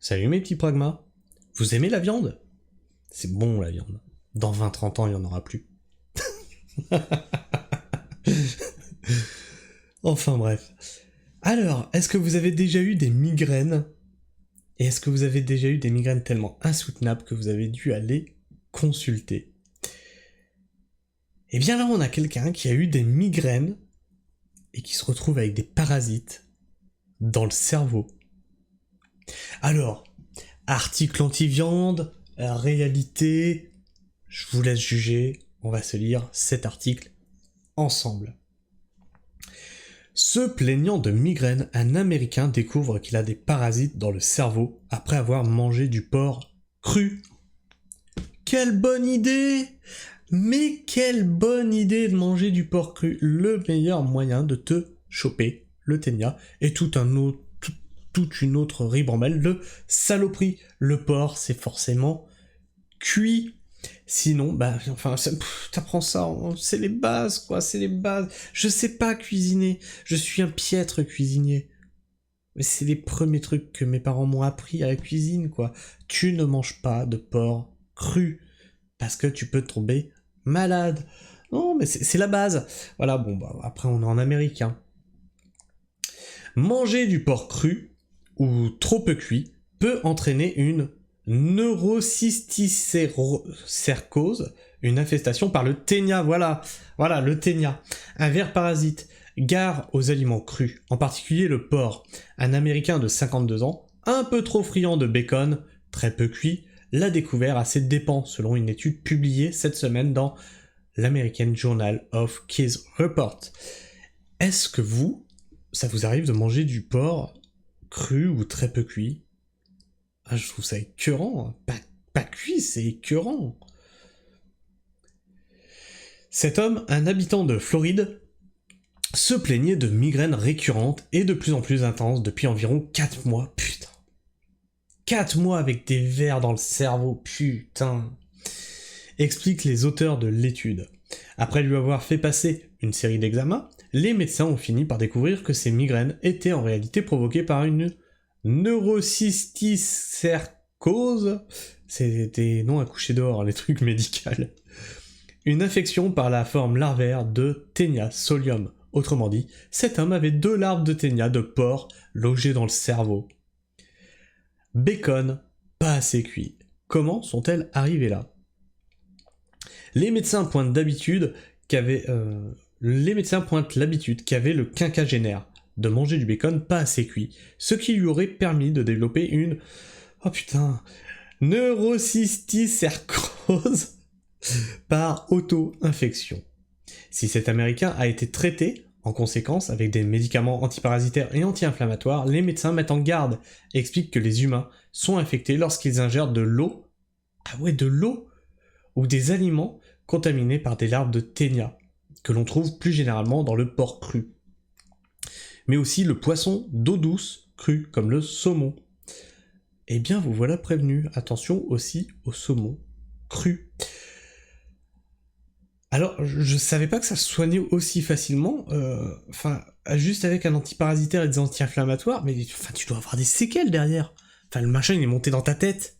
Salut mes petits pragmas. Vous aimez la viande? C'est bon la viande. Dans 20-30 ans, il n'y en aura plus. Enfin bref. Alors, est-ce que vous avez déjà eu des migraines? Et est-ce que vous avez déjà eu des migraines tellement insoutenables que vous avez dû aller consulter? Et bien là, on a quelqu'un qui a eu des migraines et qui se retrouve avec des parasites dans le cerveau. Alors, article anti-viande, réalité, je vous laisse juger, on va se lire cet article ensemble. Se plaignant de migraine, un Américain découvre qu'il a des parasites dans le cerveau après avoir mangé du porc cru. Quelle bonne idée! Mais quelle bonne idée de manger du porc cru! Le meilleur moyen de te choper le ténia et toute une autre ribambelle de saloperie. Le porc, c'est forcément cuit. Sinon, t'apprends ça, c'est les bases, quoi, c'est les bases. Je sais pas cuisiner, je suis un piètre cuisinier. Mais c'est les premiers trucs que mes parents m'ont appris à la cuisine, quoi. Tu ne manges pas de porc cru, parce que tu peux tomber malade. Non, mais c'est la base. Voilà, après on est en américain. Manger du porc cru, ou trop peu cuit, peut entraîner une neurocysticércose, une infestation par le ténia, voilà le ténia, un ver parasite. Gare aux aliments crus, en particulier le porc. Un Américain de 52 ans, un peu trop friand de bacon, très peu cuit, l'a découvert à ses dépens, selon une étude publiée cette semaine dans l'American Journal of Kids Report. Est-ce que ça vous arrive de manger du porc cru ou très peu cuit? Je trouve ça écœurant. Pas cuit, c'est écœurant. Cet homme, un habitant de Floride, se plaignait de migraines récurrentes et de plus en plus intenses depuis environ 4 mois. Putain. 4 mois avec des vers dans le cerveau, putain. Expliquent les auteurs de l'étude. Après lui avoir fait passer une série d'examens, les médecins ont fini par découvrir que ces migraines étaient en réalité provoquées par une neurocysticércose, c'est des noms à coucher dehors, les trucs médicaux. Une infection par la forme larvaire de Taenia solium. Autrement dit, cet homme avait 2 larves de Taenia de porc logées dans le cerveau. Bacon, pas assez cuit. Comment sont-elles arrivées là? Les médecins pointent l'habitude qu'avait le quinquagénaire de manger du bacon pas assez cuit, ce qui lui aurait permis de développer une neurocysticércose par auto-infection. Si cet Américain a été traité, en conséquence, avec des médicaments antiparasitaires et anti-inflammatoires, les médecins mettent en garde et expliquent que les humains sont infectés lorsqu'ils ingèrent de l'eau, de l'eau, ou des aliments contaminés par des larves de ténia, que l'on trouve plus généralement dans le porc cru. Mais aussi le poisson d'eau douce cru, comme le saumon. Eh bien, vous voilà prévenu. Attention aussi au saumon cru. Alors, je savais pas que ça se soignait aussi facilement, juste avec un antiparasitaire et des anti-inflammatoires, mais tu dois avoir des séquelles derrière. Le machin, il est monté dans ta tête.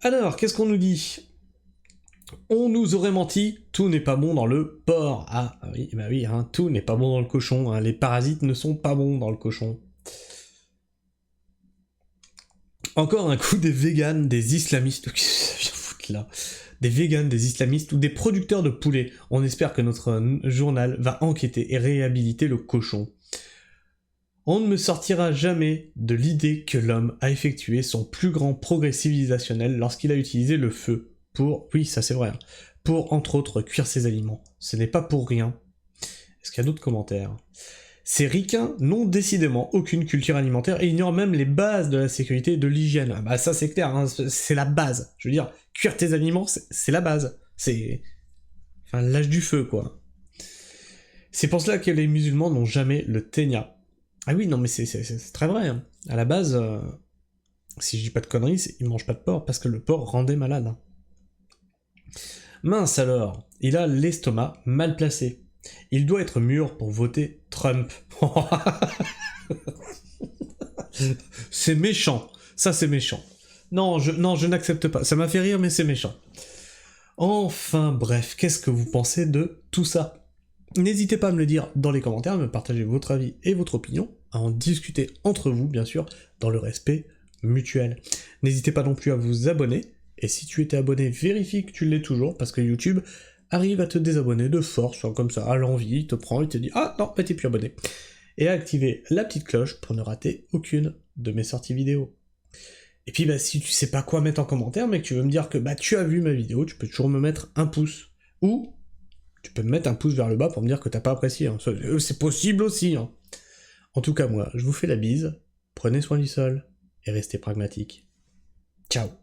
Alors, qu'est-ce qu'on nous dit ? On nous aurait menti, tout n'est pas bon dans le porc. Ah oui, tout n'est pas bon dans le cochon, les parasites ne sont pas bons dans le cochon. Encore un coup des véganes, des islamistes, des véganes, des islamistes ou des producteurs de poulet. On espère que notre journal va enquêter et réhabiliter le cochon. On ne me sortira jamais de l'idée que l'homme a effectué son plus grand progrès civilisationnel lorsqu'il a utilisé le feu pour, oui ça c'est vrai, pour entre autres cuire ses aliments. Ce n'est pas pour rien. Est-ce qu'il y a d'autres commentaires ? Ces ricains n'ont décidément aucune culture alimentaire et ignorent même les bases de la sécurité et de l'hygiène. Ça c'est clair, c'est la base. Je veux dire, cuire tes aliments, c'est la base. C'est l'âge du feu, quoi. C'est pour cela que les musulmans n'ont jamais le ténia. Ah oui, non mais c'est très vrai. Hein. À la base, si je dis pas de conneries, ils mangent pas de porc parce que le porc rendait malade. Hein. Mince alors, il a l'estomac mal placé. Il doit être mûr pour voter Trump. C'est méchant. Ça, c'est méchant. Non, je n'accepte pas. Ça m'a fait rire, mais c'est méchant. Enfin, bref, qu'est-ce que vous pensez de tout ça? N'hésitez pas à me le dire dans les commentaires, à me partager votre avis et votre opinion, à en discuter entre vous, bien sûr, dans le respect mutuel. N'hésitez pas non plus à vous abonner, et si tu étais abonné, vérifie que tu l'es toujours, parce que YouTube arrive à te désabonner de force, comme ça, à l'envie, il te prend, il te dit « Ah non, bah t'es plus abonné !» Et à activer la petite cloche pour ne rater aucune de mes sorties vidéo. Et puis bah si tu sais pas quoi mettre en commentaire, mais que tu veux me dire que bah tu as vu ma vidéo, tu peux toujours me mettre un pouce. Ou tu peux me mettre un pouce vers le bas pour me dire que t'as pas apprécié. Hein. C'est possible aussi. Hein. En tout cas moi, je vous fais la bise, prenez soin du sol, et restez pragmatique. Ciao.